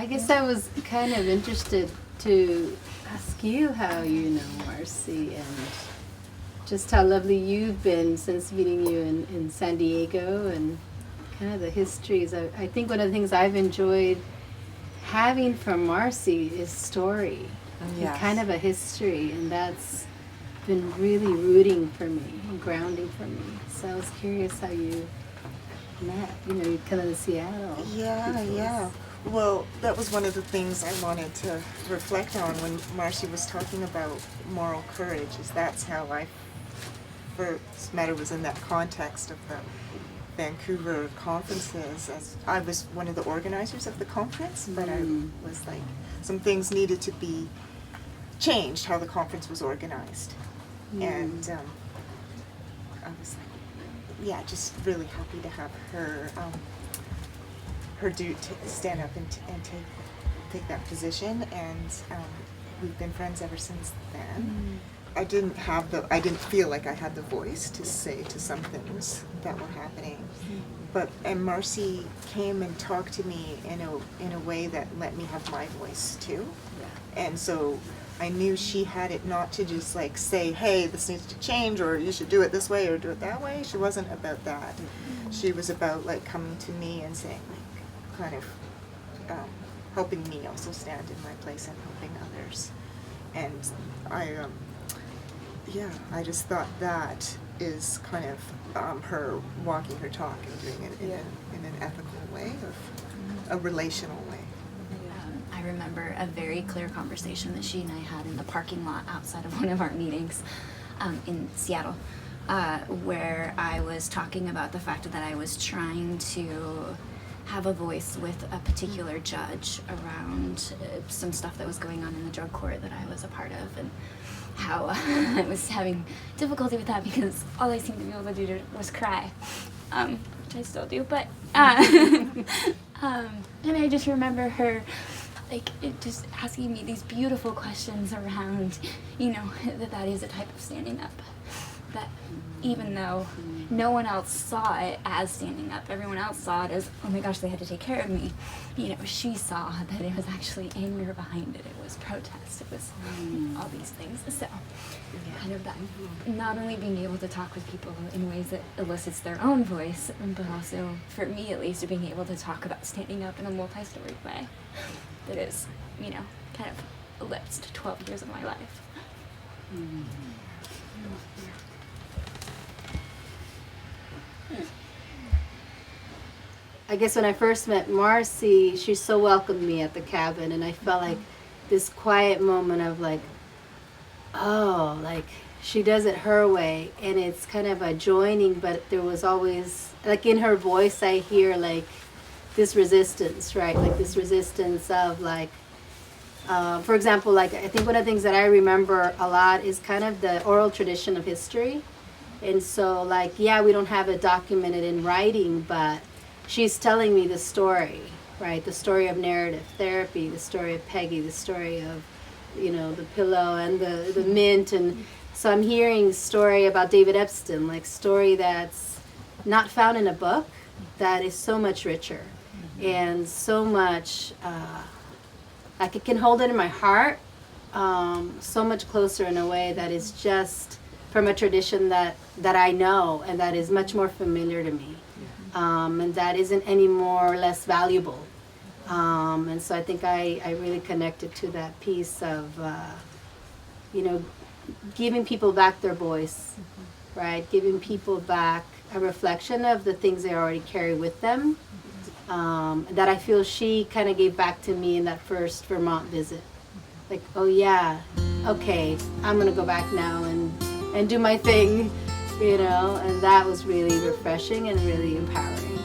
I guess I was kind of interested to ask you how you know Marcy and just how lovely you've been since meeting you in San Diego and kind of the histories. I think one of the things I've enjoyed having from Marcy is story. Yes. And kind of a history, and that's been really rooting for me and grounding for me. So I was curious how you met, you kind of the Seattle. Yeah. Well, that was one of the things I wanted to reflect on when Marcy was talking about moral courage, is that's how I first met her, was in that context of the Vancouver conferences. As I was one of the organizers of the conference, but I was like, some things needed to be changed, how the conference was organized. And I was like, yeah, just really happy to have her stand up and take that position, and we've been friends ever since then. I didn't feel like I had the voice to say to some things that were happening, and Marcy came and talked to me in a way that let me have my voice too. And so I knew she had it not to just like say, hey, this needs to change, or you should do it this way or do it that way. She wasn't about that. She was about like coming to me and saying, like, kind of helping me also stand in my place and helping others. And I just thought that is kind of her walking her talk and doing it in an ethical way, a relational way. I remember a very clear conversation that she and I had in the parking lot outside of one of our meetings in Seattle, where I was talking about the fact that I was trying to have a voice with a particular judge around some stuff that was going on in the drug court that I was a part of, and how I was having difficulty with that because all I seemed to be able to do was cry, which I still do, but and I just remember her just asking me these beautiful questions around, that is a type of standing up. That even though no one else saw it as standing up, everyone else saw it as, oh my gosh, they had to take care of me. She saw that it was actually anger behind it. It was protest. It was all these things. So kind of that, not only being able to talk with people in ways that elicits their own voice, but also, for me at least, being able to talk about standing up in a multi-storied way that is, kind of ellipsed 12 years of my life. I guess when I first met Marcy, she so welcomed me at the cabin, and I felt like this quiet moment of like, oh, like she does it her way, and it's kind of a joining, but there was always, like in her voice, I hear like this resistance, right? Like this resistance of like, for example, like I think one of the things that I remember a lot is kind of the oral tradition of history. And so like, yeah, we don't have it documented in writing, but she's telling me the story, right? The story of narrative therapy, the story of Peggy, the story of, the pillow and the mint. And so I'm hearing story about David Epstein, like story that's not found in a book, that is so much richer and so much, like it can hold it in my heart, so much closer in a way that is just from a tradition that I know and that is much more familiar to me. And that isn't any more or less valuable. And so I think I really connected to that piece of, giving people back their voice, right? Giving people back a reflection of the things they already carry with them, that I feel she kind of gave back to me in that first Vermont visit. Like, oh yeah, okay, I'm gonna go back now and do my thing. And that was really refreshing and really empowering.